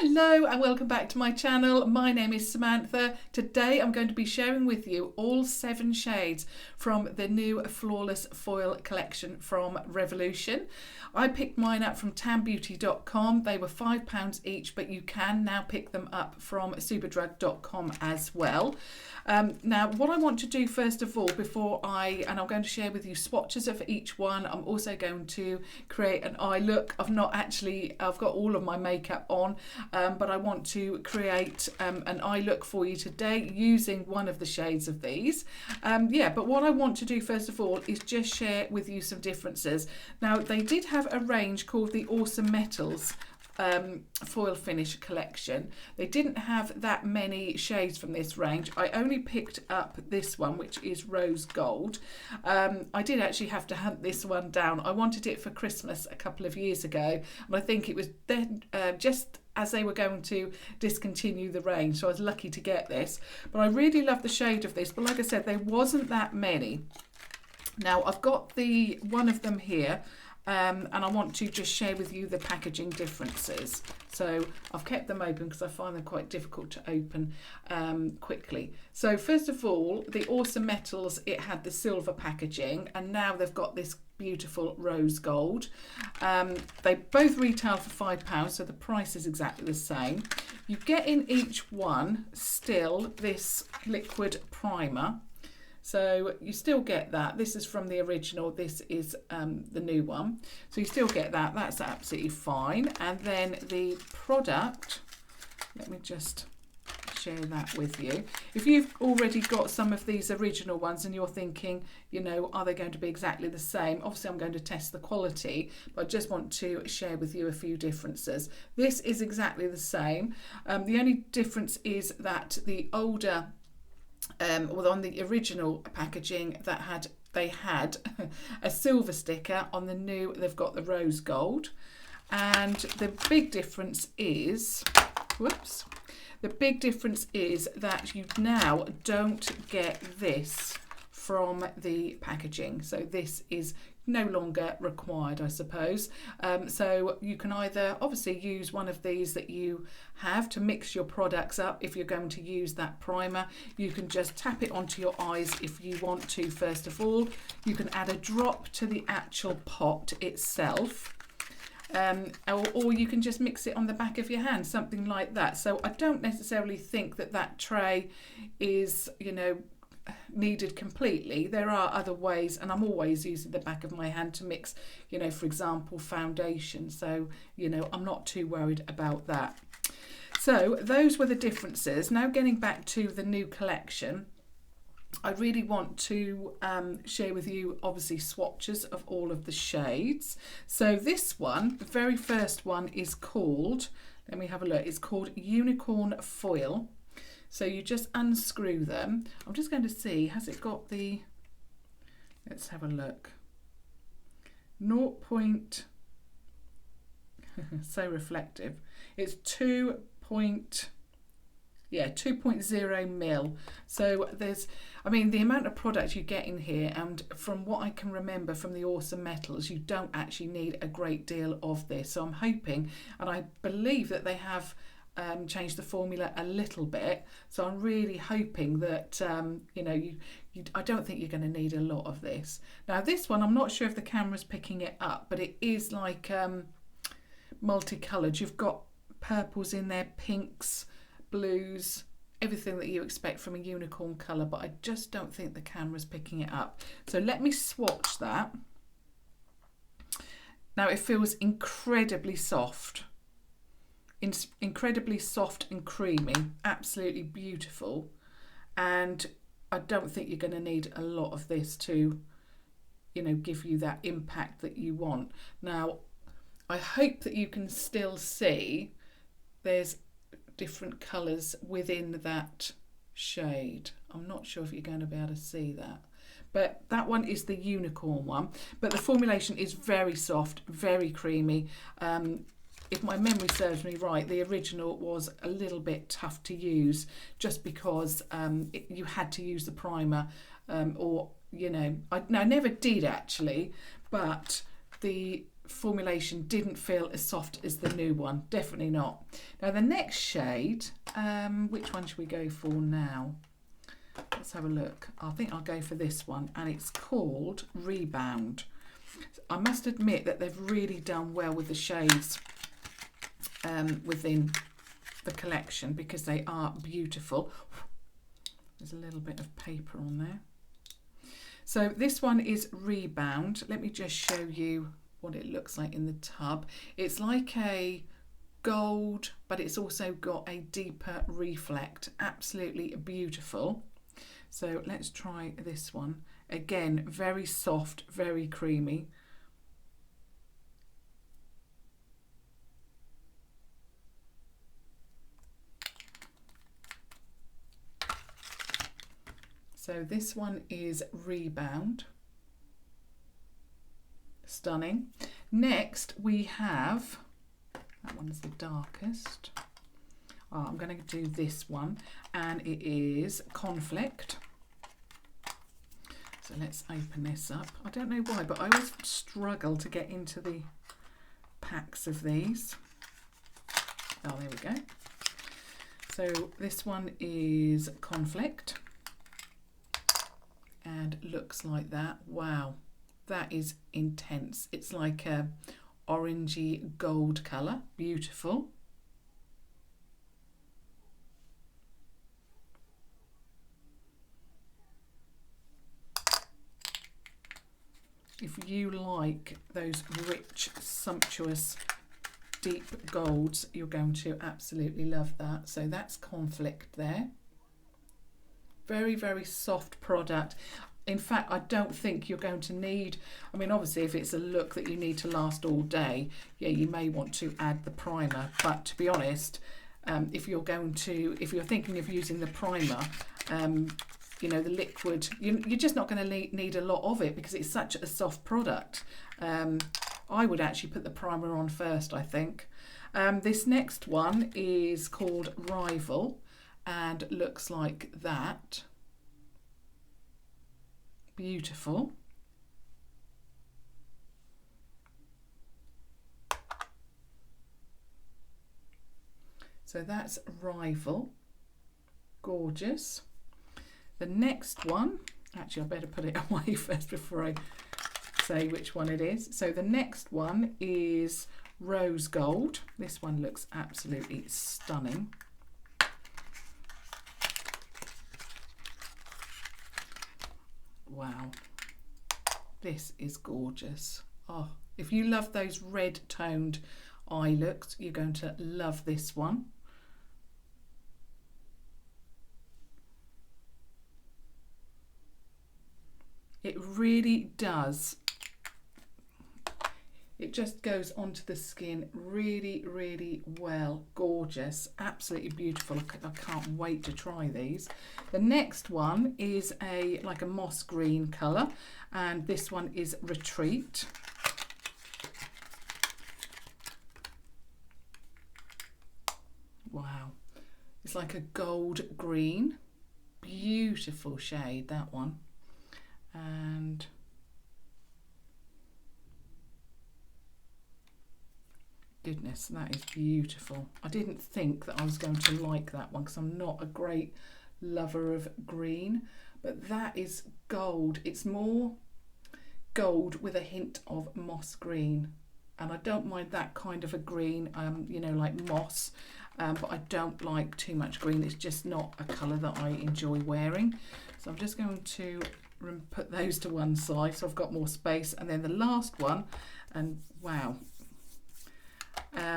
Hello and welcome back to my channel. My name is Samantha. Today I'm going to be sharing with you all 7 shades from the new Flawless Foil collection from Revolution. I picked mine up from tanbeauty.com. They were £5 each, but you can now pick them up from superdrug.com as well. Now what I want to do first of all, I'm going to share with you swatches of each one. I'm also going to create an eye look. I've got all of my makeup on, but I want to create an eye look for you today using one of the shades of these. But what I want to do first of all is just share with you some differences. Now they did have a range called the Awesome Metals foil finish collection. They didn't have that many shades from this range. I only picked up this one, which is rose gold. I did actually have to hunt this one down. I wanted it for Christmas a couple of years ago, and I think it was then just as they were going to discontinue the range, so I was lucky to get this. But I really love the shade of this, but like I said, there wasn't that many. Now I've got one of them here, and I want to just share with you the packaging differences. So I've kept them open because I find them quite difficult to open quickly. So first of all, the Awesome Metals, it had the silver packaging, and now they've got this beautiful rose gold. They both retail for £5, so the price is exactly the same. You get in each one still this liquid primer. So you still get that. This is from the original. This is the new one. So you still get that. That's absolutely fine. And then the product, let me just share that with you. If you've already got some of these original ones and you're thinking, you know, are they going to be exactly the same? Obviously, I'm going to test the quality, but I just want to share with you a few differences. This is exactly the same. The only difference is that the older on the original packaging they had a silver sticker. On the new, they've got the rose gold, and the big difference is that you now don't get this from the packaging. So this is no longer required, I suppose. So you can either obviously use one of these that you have to mix your products up. If you're going to use that primer, you can just tap it onto your eyes if you want to. First of all, you can add a drop to the actual pot itself. Or you can just mix it on the back of your hand, something like that. So I don't necessarily think that tray is, you know, needed completely. There are other ways, and I'm always using the back of my hand to mix, you know, for example, foundation. So, you know, I'm not too worried about that. So those were the differences. Now getting back to the new collection, I really want to share with you obviously swatches of all of the shades. So this one, the very first one, is called, let me have a look, it's called Unicorn Foil. So you just unscrew them. I'm just going to see, has it got the, let's have a look. So reflective. It's 2.0 mil. So there's, I mean, the amount of product you get in here, and from what I can remember from the Awesome Metals, you don't actually need a great deal of this. So I'm hoping, and I believe that they have changed the formula a little bit, so I'm really hoping that you know, I don't think you're going to need a lot of this. Now this one, I'm not sure if the camera's picking it up, but it is like multicoloured. You've got purples in there, pinks, blues, everything that you expect from a unicorn colour, but I just don't think the camera's picking it up. So let me swatch that. Now it feels incredibly soft. Incredibly soft and creamy, absolutely beautiful, and I don't think you're going to need a lot of this to, you know, give you that impact that you want. Now I hope that you can still see there's different colours within that shade. I'm not sure if you're going to be able to see that, but that one is the unicorn one, but the formulation is very soft, very creamy. If my memory serves me right, the original was a little bit tough to use just because you had to use the primer, or, you know, I never did actually, but the formulation didn't feel as soft as the new one, definitely not. Now the next shade, which one should we go for now? Let's have a look. I think I'll go for this one, and it's called Rebound. I must admit that they've really done well with the shades within the collection, because they are beautiful. There's a little bit of paper on there. So this one is Rebound. Let me just show you what it looks like in the tub. It's like a gold, but it's also got a deeper reflect. Absolutely beautiful. So let's try this one. Again, very soft, very creamy. So this one is Rebound. Stunning. Next we have, that one's the darkest. Oh, I'm going to do this one, and it is Conflict. So let's open this up. I don't know why, but I always struggle to get into the packs of these. Oh, there we go. So this one is Conflict, and looks like that. Wow, that is intense. It's like a orangey gold colour. Beautiful. If you like those rich, sumptuous, deep golds, you're going to absolutely love that. So that's Conflict there. Very, very soft product. In fact, I don't think you're going to need, I mean, obviously if it's a look that you need to last all day, yeah, you may want to add the primer. But to be honest, if you're thinking of using the primer, you know, the liquid, you're just not going to need a lot of it, because it's such a soft product. I would actually put the primer on first, I think. This next one is called Rival, and looks like that. Beautiful. So that's Rival. Gorgeous. The next one, actually I better put it away first before I say which one it is. So the next one is Rose Gold. This one looks absolutely stunning. Wow, this is gorgeous. Oh, if you love those red toned eye looks, you're going to love this one. It really does. It just goes onto the skin really, really well. Gorgeous, absolutely beautiful. I can't wait to try these. The next one is like a moss green colour, and this one is Retreat. Wow, it's like a gold green. Beautiful shade, that one. And goodness, that is beautiful. I didn't think that I was going to like that one, because I'm not a great lover of green, but that is gold. It's more gold with a hint of moss green, and I don't mind that kind of a green, you know, like moss, but I don't like too much green. It's just not a colour that I enjoy wearing. So I'm just going to put those to one side so I've got more space. And then the last one, and wow,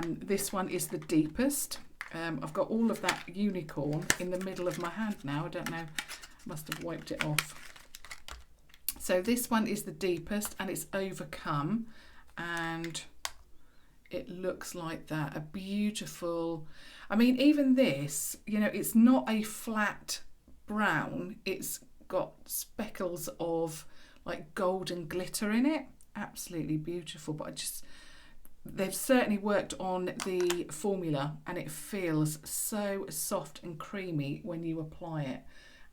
this one is the deepest. I've got all of that unicorn in the middle of my hand now. I don't know, must have wiped it off. So this one is the deepest, and it's Overcome, and it looks like that. A beautiful, I mean, even this, you know, it's not a flat brown, it's got speckles of like golden glitter in it. Absolutely beautiful. But they've certainly worked on the formula, and it feels so soft and creamy when you apply it.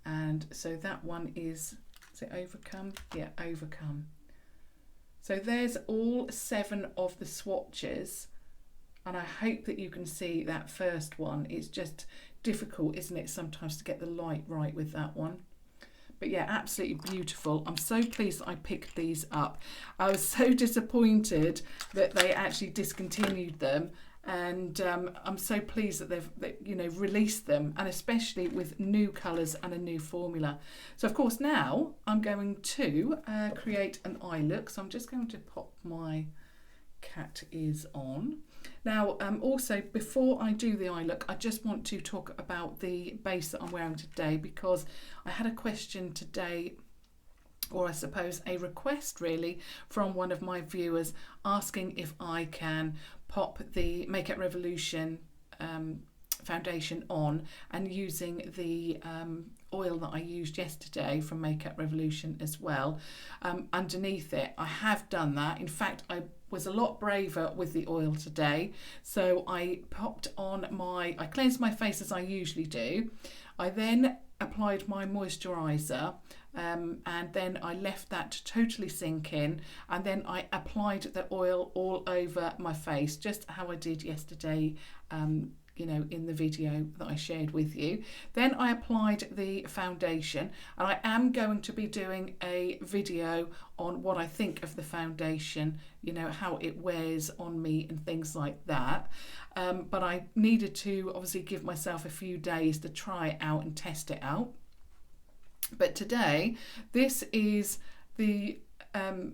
And so that one is it Overcome? Yeah, Overcome. So there's all 7 of the swatches, and I hope that you can see that first one. It's just difficult, isn't it, sometimes to get the light right with that one. But yeah, absolutely beautiful. I'm so pleased that I picked these up. I was so disappointed that they actually discontinued them, and I'm so pleased that they've released them, and especially with new colours and a new formula. So of course now I'm going to create an eye look. So I'm just going to pop my cat ears on. Now also, before I do the eye look, I just want to talk about the base that I'm wearing today, because I had a question today, or I suppose a request really, from one of my viewers asking if I can pop the Makeup Revolution foundation on and using the oil that I used yesterday from Makeup Revolution as well underneath it. I have done that. In fact, I was a lot braver with the oil today. So I popped on I cleansed my face as I usually do. I then applied my moisturiser, and then I left that to totally sink in, and then I applied the oil all over my face, just how I did yesterday, in the video that I shared with you. Then I applied the foundation, and I am going to be doing a video on what I think of the foundation, how it wears on me and things like that. But I needed to obviously give myself a few days to try it out and test it out. But today, this is the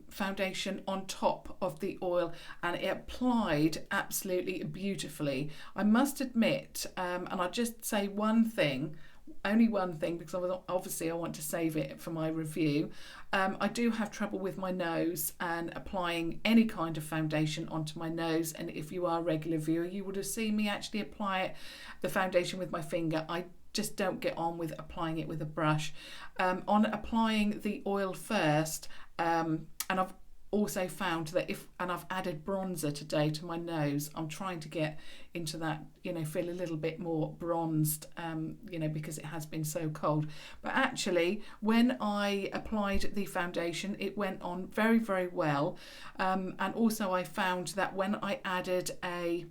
foundation on top of the oil, and it applied absolutely beautifully. I must admit, and I'll just say one thing, only one thing, because obviously I want to save it for my review. I do have trouble with my nose and applying any kind of foundation onto my nose, and if you are a regular viewer, you would have seen me actually apply the foundation with my finger. I just don't get on with applying it with a brush. On applying the oil first, and I've also found that I've added bronzer today to my nose. I'm trying to get into that, feel a little bit more bronzed, because it has been so cold. But actually, when I applied the foundation, it went on very, very well. And also I found that when I added a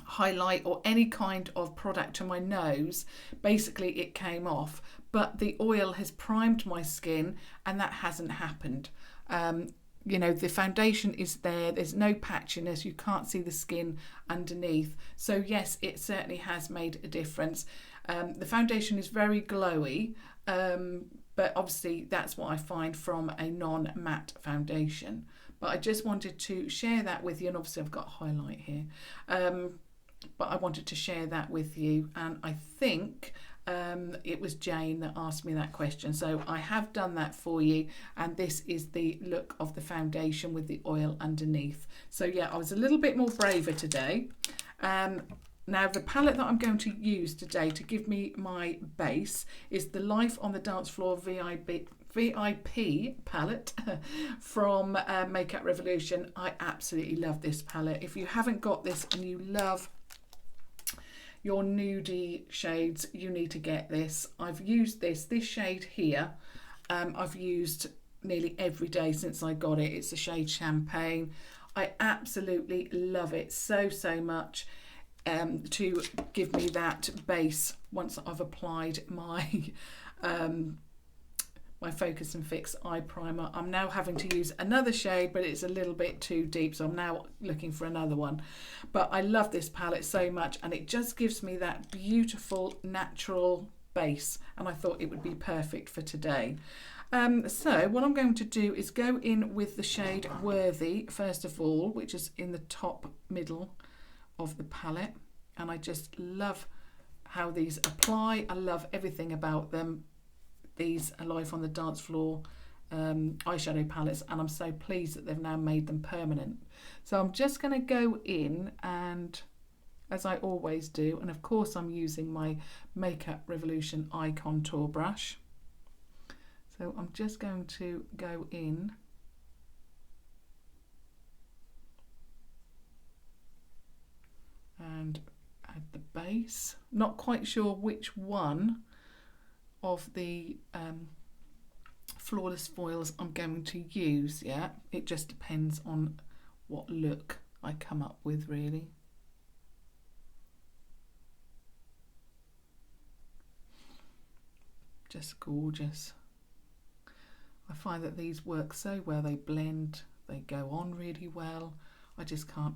highlight or any kind of product to my nose, basically it came off, but the oil has primed my skin and that hasn't happened. The foundation is there's no patchiness, you can't see the skin underneath. So yes, it certainly has made a difference. The foundation is very glowy, but obviously that's what I find from a non-matte foundation. But I just wanted to share that with you, and obviously I've got a highlight here. But I wanted to share that with you, and I think it was Jane that asked me that question. So I have done that for you, and this is the look of the foundation with the oil underneath. So yeah, I was a little bit more braver today. Now the palette that I'm going to use today to give me my base is the Life on the Dance Floor VIP palette from Makeup Revolution. I absolutely love this palette. If you haven't got this and you love your nudie shades, you need to get this. I've used this shade here. I've used nearly every day since I got it. It's the shade Champagne. I absolutely love it so much. To give me that base once I've applied my my Focus and Fix eye primer. I'm now having to use another shade, but it's a little bit too deep, so I'm now looking for another one. But I love this palette so much, and it just gives me that beautiful natural base, and I thought it would be perfect for today. So what I'm going to do is go in with the shade Worthy first of all, which is in the top middle of the palette, and I just love how these apply. I love everything about them. These are Life on the Dance Floor eyeshadow palettes, and I'm so pleased that they've now made them permanent. So I'm just going to go in, and as I always do, and of course I'm using my Makeup Revolution eye contour brush. So I'm just going to go in and add the base. Not quite sure which one of the flawless foils I'm going to use yet. It just depends on what look I come up with, really. Just gorgeous. I find that these work so well, they blend, they go on really well. I just can't,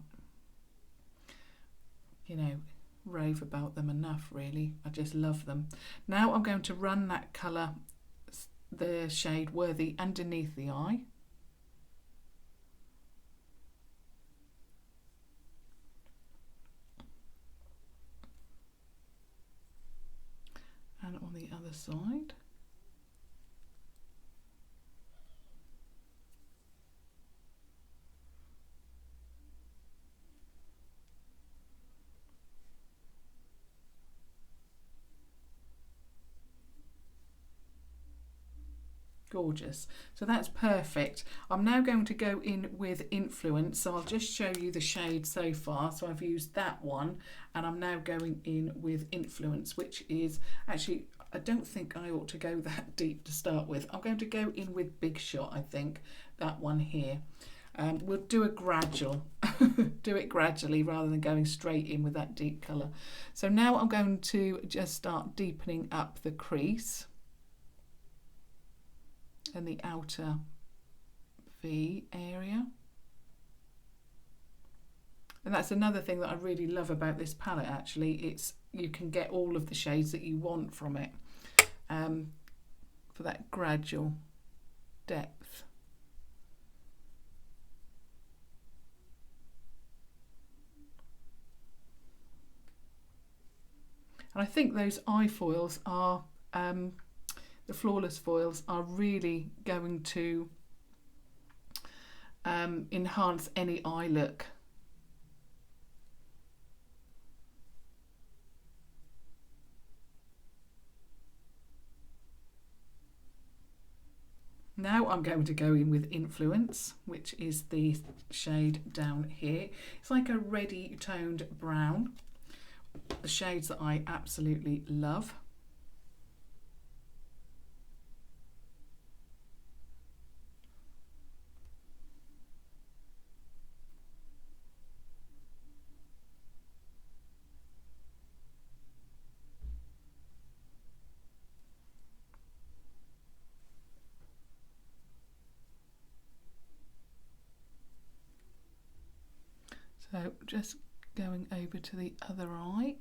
you know, rave about them enough, really. I just love them. Now I'm going to run that colour, the shade Worthy, underneath the eye. And on the other side. Gorgeous. So that's perfect. I'm now going to go in with Influence. So I'll just show you the shade so far. So I've used that one and I'm now going in with Influence, which is actually, I don't think I ought to go that deep to start with. I'm going to go in with Big Shot, I think, that one here. We'll do a gradual, do it gradually rather than going straight in with that deep colour. So now I'm going to just start deepening up the crease and the outer V area. And that's another thing that I really love about this palette, actually. It's, you can get all of the shades that you want from it for that gradual depth. And I think those eye foils are the flawless foils are really going to enhance any eye look. Now I'm going to go in with Influence, which is the shade down here. It's like a reddy toned brown, the shades that I absolutely love. So just going over to the other eye.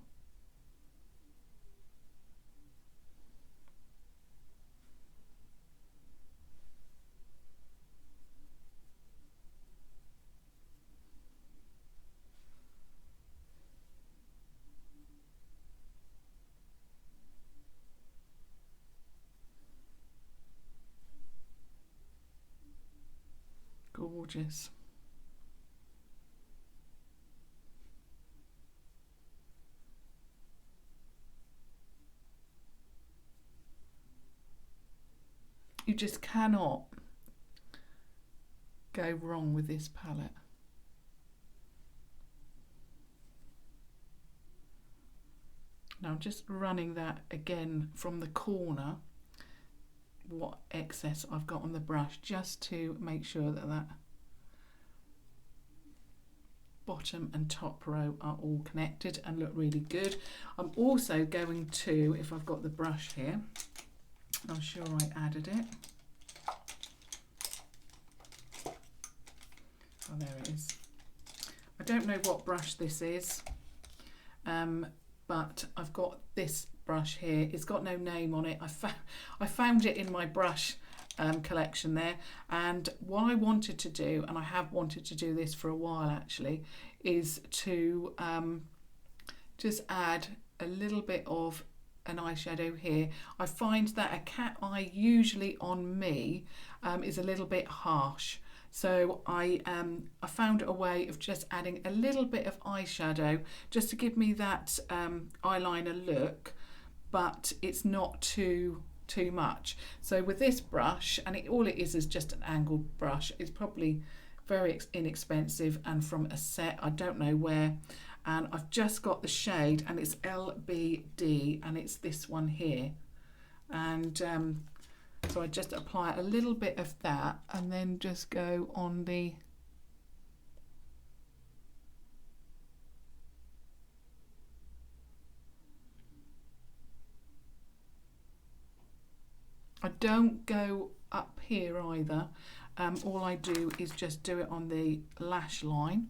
Gorgeous. You just cannot go wrong with this palette. Now I'm just running that again from the corner, what excess I've got on the brush, just to make sure that that bottom and top row are all connected and look really good. I'm also going to, if I've got the brush here, I'm sure I added it. Oh, there it is. I don't know what brush this is, but I've got this brush here. It's got no name on it. I found it in my brush collection there, and what I wanted to do, and I have wanted to do this for a while actually, is to just add a little bit of an eyeshadow here. I find that a cat eye usually on me is a little bit harsh, so I found a way of just adding a little bit of eyeshadow just to give me that eyeliner look, but it's not too much. So with this brush, and all it is just an angled brush, it's probably very inexpensive and from a set, I don't know where, and I've just got the shade, and it's LBD, and it's this one here, and So I just apply a little bit of that and then just go on the I don't go up here either. All I do is just do it on the lash line.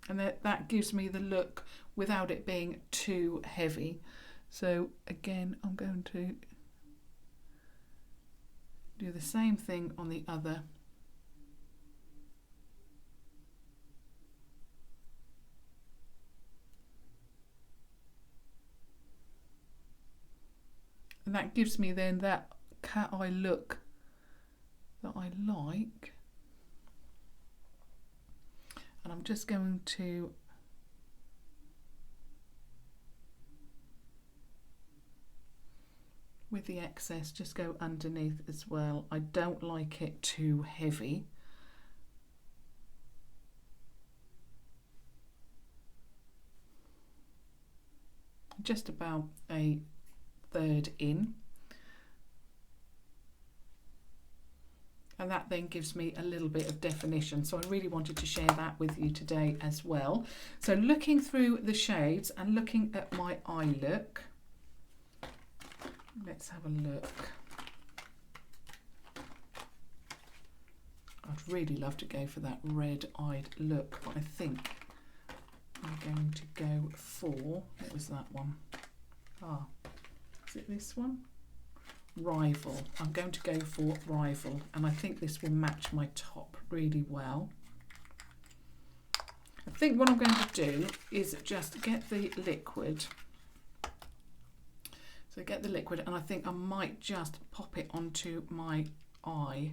And that gives me the look without it being too heavy. So again, I'm going to do the same thing on the other. And that gives me then that cat eye look that I like. And I'm just going to with the excess just go underneath as well. I don't like it too heavy. Just about a third in. And that then gives me a little bit of definition. So I really wanted to share that with you today as well. So looking through the shades and looking at my eye look, let's have a look. I'd really love to go for that red-eyed look, but I think I'm going to go for, what was that one? Ah, is it this one? Rival. I'm going to go for Rival, and I think this will match my top really well. I think what I'm going to do is just get the liquid. So get the liquid, and I think I might just pop it onto my eye.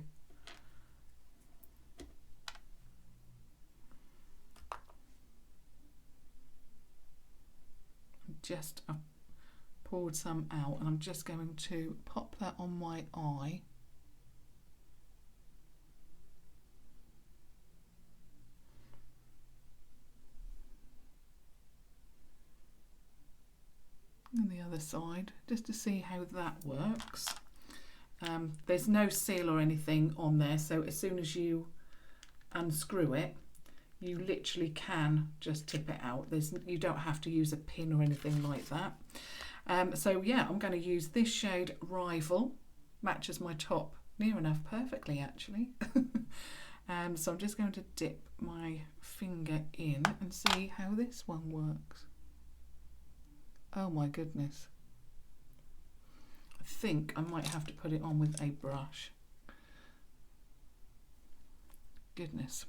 Just poured some out, and I'm just going to pop that on my eye. And the other side, just to see how that works. There's no seal or anything on there, so as soon as you unscrew it, you literally can just tip it out. You don't have to use a pin or anything like that. So yeah, I'm going to use this shade Rival, matches my top near enough perfectly actually. So I'm just going to dip my finger in and see how this one works. Oh my goodness. I think I might have to put it on with a brush. Goodness.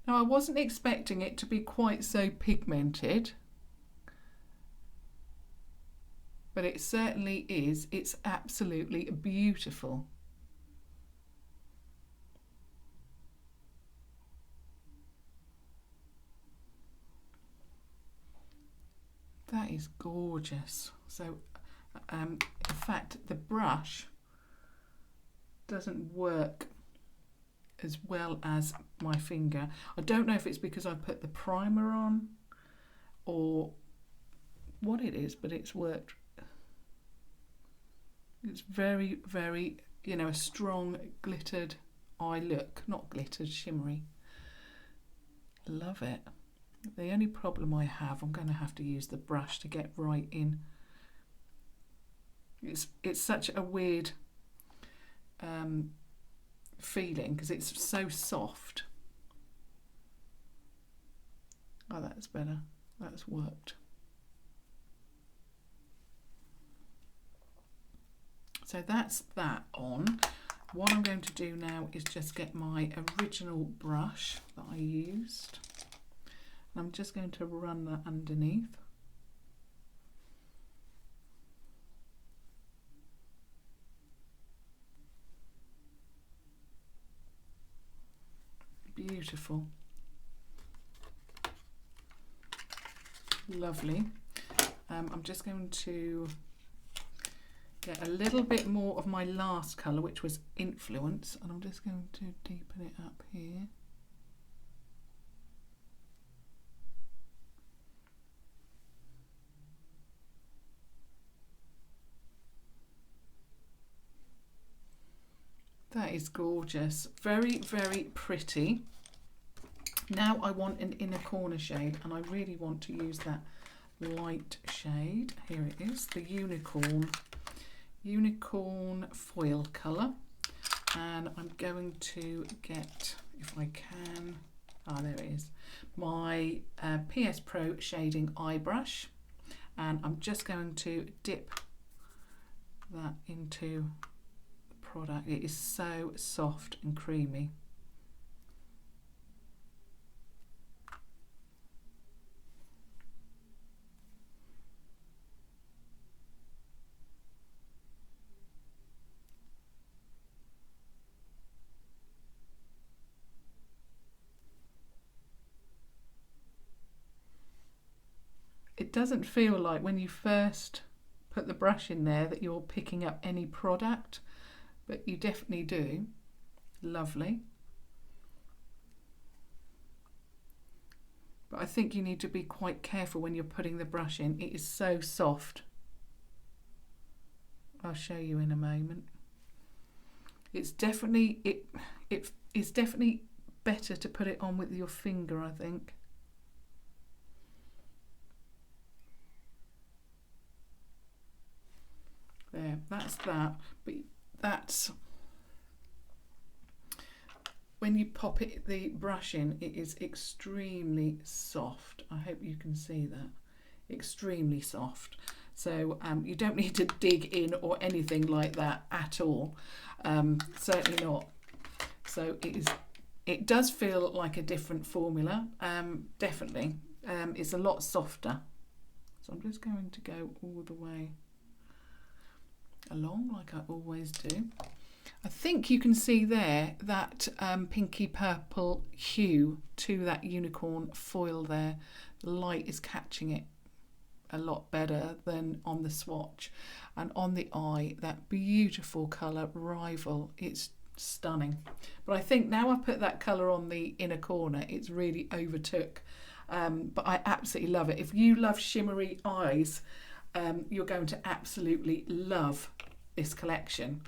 Now I wasn't expecting it to be quite so pigmented, but it certainly is. It's absolutely beautiful. That is gorgeous. So in fact the brush doesn't work as well as my finger. I don't know if it's because I put the primer on or what it is, but it's worked. It's very, very, you know, a strong glittered eye look, not glittered, shimmery. Love it. The only problem I have, I'm going to have to use the brush to get right in. It's such a weird feeling because it's so soft. Oh, that's better. That's worked. So that's that on. What I'm going to do now is just get my original brush that I used. And I'm just going to run that underneath. Beautiful. Lovely. I'm just going to get a little bit more of my last colour, which was Influence, and I'm just going to deepen it up here. That is gorgeous. Very, very pretty. Now I want an inner corner shade, and I really want to use that light shade. Here it is, the unicorn foil colour. And I'm going to get, if I can, there it is, my PS Pro shading eye brush. And I'm just going to dip that into product. It is so soft and creamy. It doesn't feel like when you first put the brush in there that you're picking up any product, but you definitely do. Lovely. But I think you need to be quite careful when you're putting the brush in. It is so soft. I'll show you in a moment. It's definitely, it is definitely better to put it on with your finger, I think. There, that's that. But that's when you pop it, the brush in, it is extremely soft. I hope you can see that. Extremely soft. So you don't need to dig in or anything like that at all. Certainly not. So it does feel like a different formula. Definitely. It's a lot softer. So I'm just going to go all the way along like I always do. I think you can see there that pinky purple hue to that unicorn foil there. The light is catching it a lot better than on the swatch, and on the eye, that beautiful colour Rival. It's stunning. But I think now I've put that colour on the inner corner, it's really overtook. But I absolutely love it. If you love shimmery eyes, you're going to absolutely love this collection.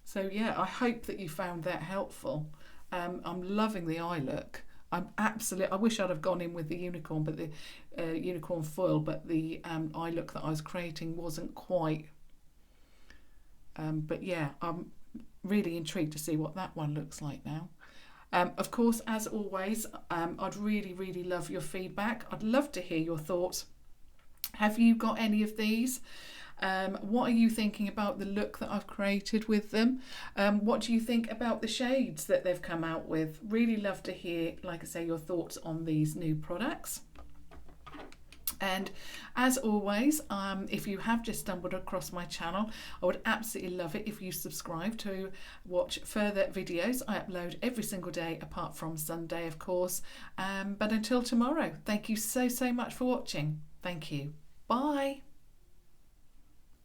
So yeah, I hope that you found that helpful. I'm loving the eye look. I wish I'd have gone in with the unicorn, but the unicorn foil, but the eye look that I was creating wasn't quite. But yeah, I'm really intrigued to see what that one looks like now. Of course, as always, I'd really, really love your feedback. I'd love to hear your thoughts. Have you got any of these? What are you thinking about the look that I've created with them? What do you think about the shades that they've come out with? Really love to hear, like I say, your thoughts on these new products. And as always, if you have just stumbled across my channel, I would absolutely love it if you subscribe to watch further videos. I upload every single day apart from Sunday, of course. But until tomorrow, thank you so much for watching. Thank you. Bye.